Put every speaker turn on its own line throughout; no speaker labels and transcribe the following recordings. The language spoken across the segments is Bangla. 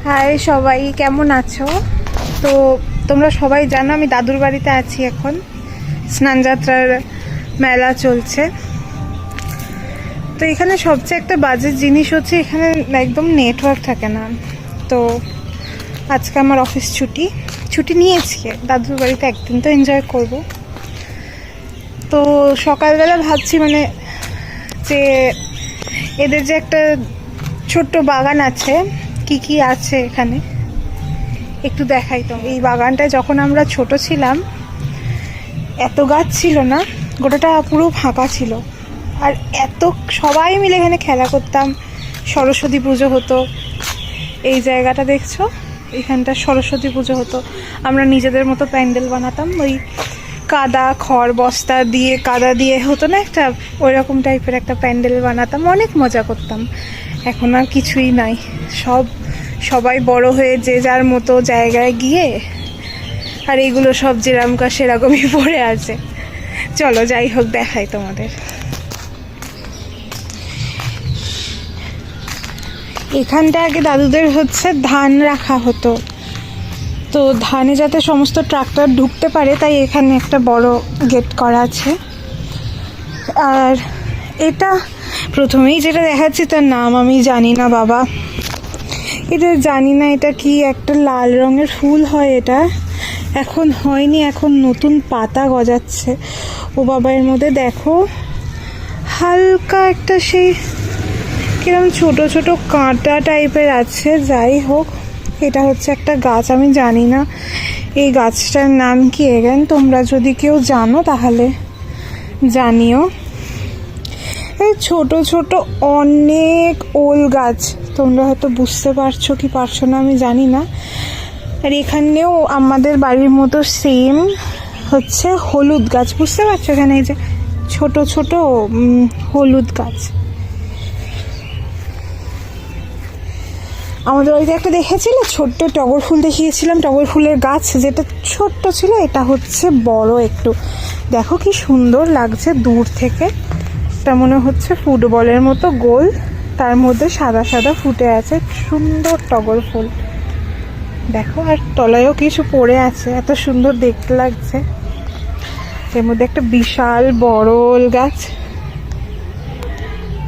হাই সবাই, কেমন আছো? তো তোমরা সবাই জানো আমি দাদুর বাড়িতে আছি এখন। স্নানযাত্রার মেলা চলছে। তো এখানে সবচেয়ে একটা বাজে জিনিস হচ্ছে এখানে একদম নেটওয়ার্ক থাকে না। তো আজকে আমার অফিস ছুটি নিয়েছি, দাদুর বাড়িতে একদিন তো এনজয় করব। তো সকালবেলা ভাবছি যে এদের যে একটা ছোট্ট বাগান আছে, কি আছে এখানে একটু দেখাই। তো এই বাগানটায় যখন আমরা ছোট ছিলাম এত গাছ ছিল না, গোটাটা পুরো ফাঁকা ছিল। আর এত সবাই মিলে এখানে খেলা করতাম। সরস্বতী পুজো হতো। এই জায়গাটা দেখছো, এখানটা সরস্বতী পুজো হতো। আমরা নিজেদের মতো প্যান্ডেল বানাতাম, ওই কাদা খড় বস্তা দিয়ে কাদা দিয়ে হতো না একটা, ওই রকম টাইপের একটা প্যান্ডেল বানাতাম, অনেক মজা করতাম। এখন আর কিছুই নাই, সবাই বড় হয়ে যে যার মতো জায়গায় গিয়ে, আর এগুলো সব যেরকম সেরকমই পড়ে আছে। চলো যাই হোক দেখাই তোমাদের। এখানটা আগে দাদুদের ধান রাখা হতো, তো ধানে যাতে সমস্ত ট্রাক্টর ঢুকতে পারে তাই এখানে একটা বড় গেট করা আছে। আর এটা প্রথমেই যেটা দেখাচ্ছি তার নাম আমি জানি না বাবা, এটা জানি না এটা কি, একটা লাল রঙের ফুল হয় এটা, এখন হয়নি, এখন নতুন পাতা গজাচ্ছে। ও বাবা, এর মধ্যে দেখো হালকা একটা সেই কিরকম ছোট ছোট কাঁটা টাইপের আছে। যাই হোক, এটা একটা গাছ, আমি জানি না এই গাছটার নাম কি। এগেন তোমরা যদি কেউ জানো তাহলে জানিও। এই ছোট ছোট অনেক ওল গাছ, তোমরা হয়তো বুঝতে পারছো কি পারছো না আমি জানি না। আর এখানেও আমাদের বাড়ির মতো সেম হলুদ গাছ, বুঝতে পারছো? এখানে এই যে ছোট ছোট হলুদ গাছ। আমাদের বাড়িতে একটা দেখেছিলে ছোট্ট টগর ফুল দেখিয়েছিলাম, টগর ফুলের গাছ যেটা ছোট্ট ছিল, এটা বড় একটু। দেখো কি সুন্দর লাগছে দূর থেকে, এটা মনে হচ্ছে ফুটবলের মতো গোল, তার মধ্যে সাদা সাদা ফুটে আছে, সুন্দর টগর ফুল। দেখো, আর তলায়ও কিছু পড়ে আছে, এত সুন্দর দেখতে লাগছে। এর মধ্যে একটা বিশাল বড় ওল গাছ।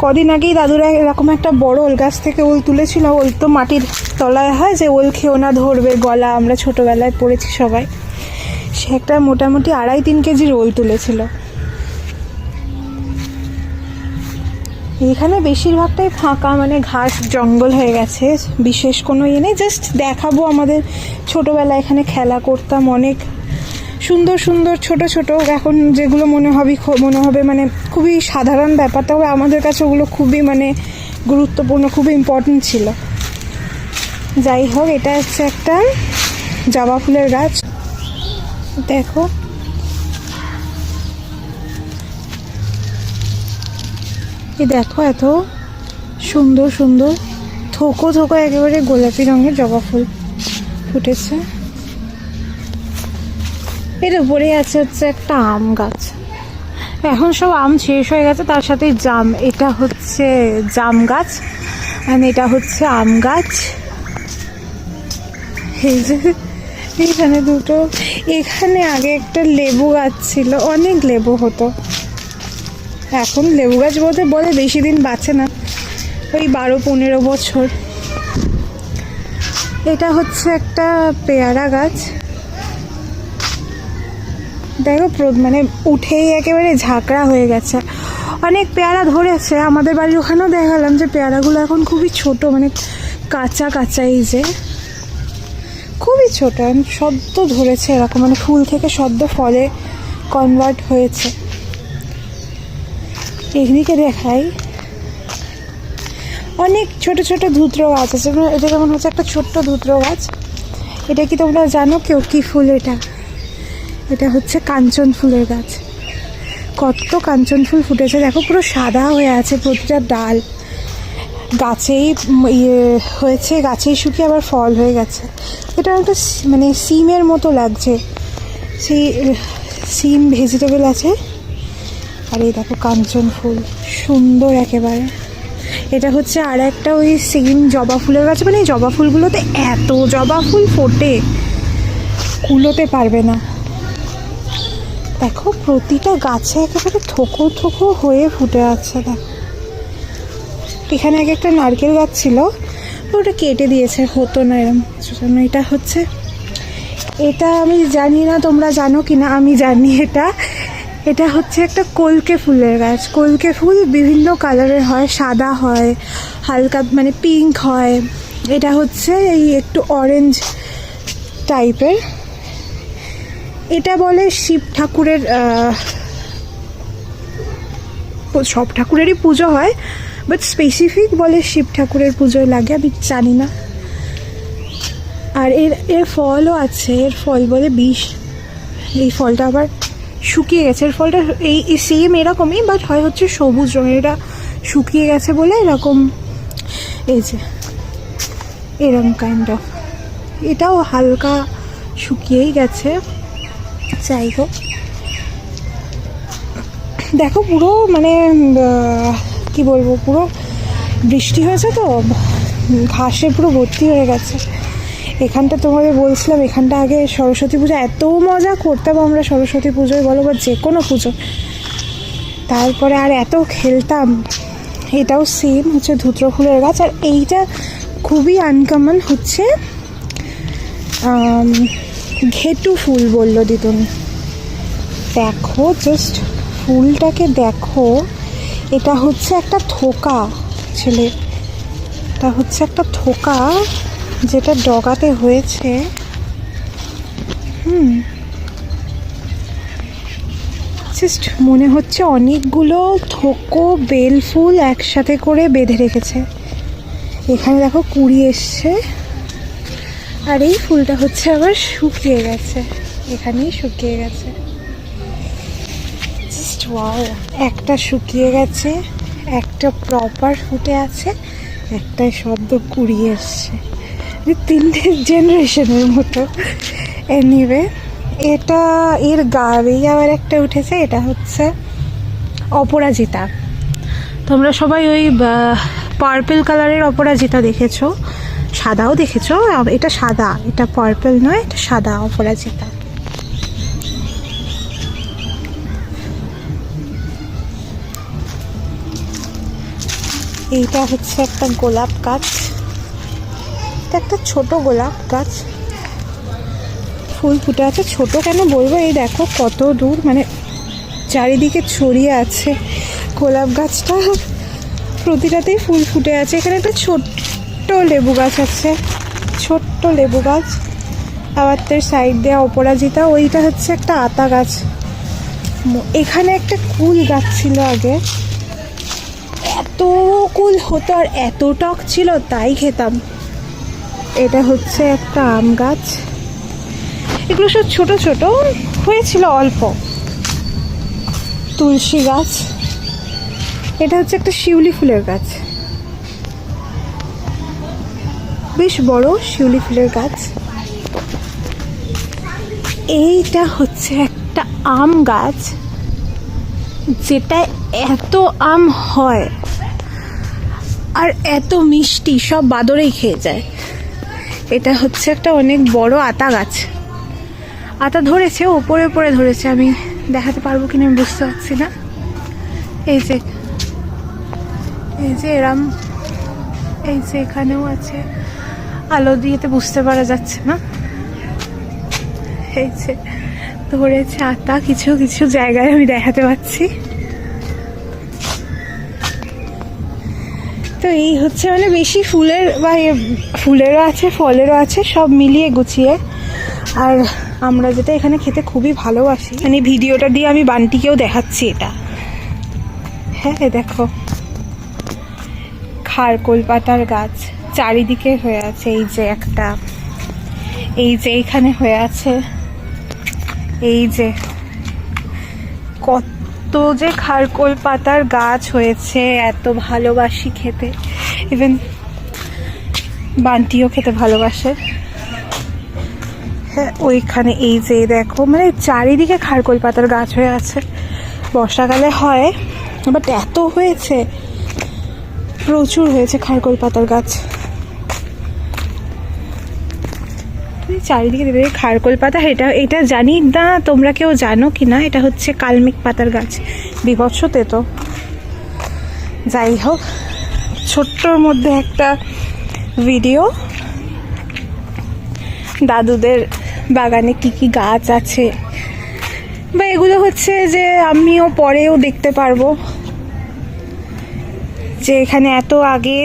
কদিন আগেই দাদুরা এরকম একটা বড় ওল গাছ থেকে ওল তুলেছিল। ওল তো মাটির তলায় হয়, যে ওল খেও না ধরবে গলা, আমরা ছোটবেলায় পড়েছি সবাই। সে একটা মোটামুটি 2.5-3 কেজির ওল তুলেছিল। এখানে বেশিরভাগটাই ফাঁকা, ঘাস জঙ্গল হয়ে গেছে, বিশেষ কোনো ইয়ে নেই। জাস্ট দেখাবো আমাদের ছোটবেলায় এখানে খেলা করতাম, অনেক সুন্দর সুন্দর ছোট ছোট, এখন যেগুলো মনে হবে খুবই সাধারণ ব্যাপার, তবে আমাদের কাছে ওগুলো খুবই গুরুত্বপূর্ণ, খুবই ইম্পর্টেন্ট ছিল। যাই হোক, এটা একটা জবা ফুলের গাছ। দেখো, দেখো এত সুন্দর সুন্দর থোকো থোকো একেবারে গোলাপি রঙের জবা ফুল ফুটেছে। এর উপরে আছে একটা আম গাছ। এখন সব আম শেষ হয়ে গেছে, তার সাথে জাম। এটা জাম গাছ, আর এটা আম গাছ। এই যে এখানে দুটো, এখানে আগে একটা লেবু গাছ ছিল, অনেক লেবু হতো। এখন লেবু গাছ বলে বেশি দিন বাঁচে না, ওই 12-15 বছর। এটা একটা পেয়ারা গাছ। দেখো উঠেই একেবারে ঝাঁকড়া হয়ে গেছে, অনেক পেয়ারা ধরেছে। আমাদের বাড়ির ওখানেও দেখালাম যে পেয়ারাগুলো এখন খুবই ছোট, কাঁচা কাঁচা, এই যে খুবই ছোট, সদ্য ধরেছে এরকম, ফুল থেকে সদ্য ফলে কনভার্ট হয়েছে। এদিকে দেখাই, অনেক ছোট ছোট ধুত্র গাছ আছে। এটা যেমন একটা ছোট্ট ধুত্র গাছ। এটা কি তোমরা জানো কেউ কি ফুল? এটা কাঞ্চন ফুলের গাছ। কত কাঞ্চন ফুল ফুটেছে দেখো, পুরো সাদা হয়ে আছে প্রতিটা ডাল। গাছেই হয়েছে, গাছেই শুকিয়ে আবার ফল হয়ে গেছে। এটা একটা সিমের মতো লাগছে, সেই সিম ভেজিটেবল আছে। আর এই দেখো কাঞ্চন ফুল, সুন্দর একেবারে। এটা হচ্ছে আর একটা ওই সেম জবা ফুলের গাছ, মানে এই জবা ফুলগুলোতে এত জবা ফুল ফোটে কুলোতে পারবে না। দেখো প্রতিটা গাছে একেবারে থোকো থোকো হয়ে ফুটে আছে। দেখো এখানে আগে একটা নারকেল গাছ ছিল, ওটা কেটে দিয়েছে, হতো না এরকম জন্য। এটা হচ্ছে, এটা আমি জানি না তোমরা জানো কি না, আমি জানি এটা হচ্ছে একটা কলকে ফুলের গাছ। কলকে ফুল বিভিন্ন কালারের হয়, সাদা হয়, হালকা মানে পিঙ্ক হয়, এটা হচ্ছে এই একটু অরেঞ্জ টাইপের। এটা বলে শিব ঠাকুরের, সব ঠাকুরেরই পুজো হয়, বাট স্পেসিফিক বলে শিব ঠাকুরের পুজোয় লাগে, আমি জানি না। আর এর ফলও আছে, এর ফল বলে বিষ। এই ফলটা আবার শুকিয়ে গেছে, এর ফলটা এই সেম এরকমই, বাট হয় হচ্ছে সবুজ রঙের। এটা শুকিয়ে গেছে বলে এরকম, এই যে এরকম কাইন্ড অফ। এটাও হালকা শুকিয়েই গেছে। যাই হোক, দেখো পুরো মানে কি বলবো, পুরো বৃষ্টি হয়েছে তো ঘাসে পুরো ভর্তি হয়ে গেছে। এখানটা তোমাদের বলছিলাম, এখানটা আগে সরস্বতী পুজো এত মজা করতাম আমরা, সরস্বতী পুজোয় বলো বা যে কোনো পুজো, তারপরে আর এত খেলতাম। এটাও সেম হচ্ছে ধুত্র ফুলের গাছ। আর এইটা খুবই আনকমন হচ্ছে ঘেটু ফুল বললো দিদুন। দেখো জাস্ট ফুলটাকে দেখো, এটা হচ্ছে একটা থোকা ছেলে, এটা হচ্ছে একটা থোকা যেটা ডগাতে হয়েছে। জাস্ট মনে হচ্ছে অনেকগুলো থোকো বেল ফুল একসাথে করে বেঁধে রেখেছে। এখানে দেখো কুড়ি এসছে, আর এই ফুলটা হচ্ছে আবার শুকিয়ে গেছে, এখানেই শুকিয়ে গেছে। জাস্ট ওয়াও, একটা শুকিয়ে গেছে, একটা প্রপার ফুটে আছে, একটাই সদ্য কুড়ি এসছে, তিনটে জেনারেশনের মতো। এনিওয়ে, এটা এর গাবেই আবার একটা উঠেছে, এটা হচ্ছে অপরাজিতা। তোমরা সবাই ওই পার্পল কালারের অপরাজিতা দেখেছো, সাদাও দেখেছো, এটা সাদা, এটা পার্পল নয়, এটা সাদা অপরাজিতা। এইটা হচ্ছে একটা গোলাপ গাছ, একটা ছোট গোলাপ গাছ, ফুল ফুটে আছে। ছোট কেন বলবো, এই দেখো কত দূর, মানে চারিদিকে ছড়িয়ে আছে গোলাপ গাছটা, প্রতিটাতেই ফুল ফুটে আছে। এখানে একটা ছোট্ট লেবু গাছ আছে, ছোট্ট লেবু গাছ, আবার তার সাইড দিয়ে অপরাজিতা। ওইটা হচ্ছে একটা আতা গাছ। এখানে একটা কুল গাছ ছিল আগে, এত কুল হতো আর এত টক ছিল, তাই খেতাম। এটা হচ্ছে একটা আম গাছ, এগুলো সব ছোট ছোট হয়েছিল অল্প। তুলসী গাছ, এটা হচ্ছে একটা শিউলি ফুলের গাছ, বেশ বড় শিউলি ফুলের গাছ। এইটা হচ্ছে একটা আম গাছ, যেটা এত আম হয় আর এত মিষ্টি, সব বাদরেই খেয়ে যায়। এটা হচ্ছে একটা অনেক বড় আতা গাছ, আতা ধরেছে, ওপরে ওপরে ধরেছে, আমি দেখাতে পারবো কিনা আমি বুঝতে পারছি না। এই যে এরম, এই যে এখানেও আছে, আলো দিয়েতে বুঝতে পারা যাচ্ছে না। এই যে ধরেছে আতা, কিছু কিছু জায়গায় আমি দেখাতে পাচ্ছি। তো এই হচ্ছে মানে বেশি ফুলের বা ফুলেরও আছে, ফলেরও আছে, সব মিলিয়ে গুছিয়ে। আর আমরা যেটা এখানে খেতে খুবই ভালোবাসি, মানে ভিডিওটা দিয়ে আমি বান্টিকেও দেখাচ্ছি এটা। হ্যাঁ দেখো, খারকোল পাতার গাছ চারিদিকে হয়ে আছে। এই যে একটা, এই যে এখানে হয়ে আছে, এই যে কত যে খারকোল পাতার গাছ হয়েছে, এত ভালোবাসি খেতে, ইভেন বান্টিও খেতে ভালোবাসে। হ্যাঁ ওইখানে এই যে দেখো, মানে চারিদিকে খারকোল পাতার গাছ হয়ে আছে। বর্ষাকালে হয়, বাট এত হয়েছে প্রচুর হয়েছে খারকোল পাতার গাছ। চারিদিকে দেবে খারকোল পাতা। এটা জানি না তোমরা কেউ জানো কি না, এটা হচ্ছে কালমেঘ পাতার গাছ। বিভৎসতে তো যাই হোক, ছোট্টর মধ্যে একটা ভিডিও দাদুদের বাগানে কি কি গাছ আছে, বা এগুলো হচ্ছে যে আমিও পরেও দেখতে পারবো যে এখানে এত আগে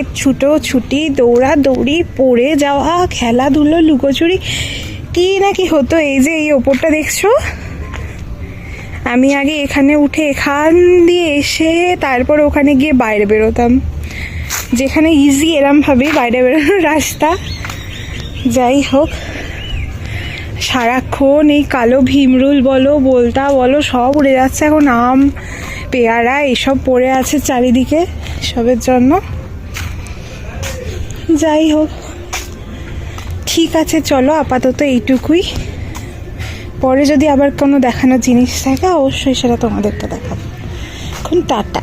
ছুটি দৌড়াদৌড়ি, পড়ে যাওয়া, খেলাধুলো, লুকোচুরি কি না কি হতো। এই যে এই ওপরটা দেখছো, আমি আগে এখানে উঠে এখান দিয়ে এসে তারপর ওখানে গিয়ে বাইরে বেরোতাম, যেখানে ইজি এরমভাবেই বাইরে বেরোনোর রাস্তা। যাই হোক, সারাক্ষণ এই কালো ভীমরুল বলো, বোলতা বলো, সব উড়ে যাচ্ছে। এখন আম, পেয়ারা এসব পড়ে আছে চারিদিকে সবের জন্য। যাই হোক, ঠিক আছে, চলো আপাতত এইটুকুই। পরে যদি আবার কোনো দেখানোর জিনিস থাকে অবশ্যই সেটা তোমাদেরকে দেখাবো। এখন টাটা।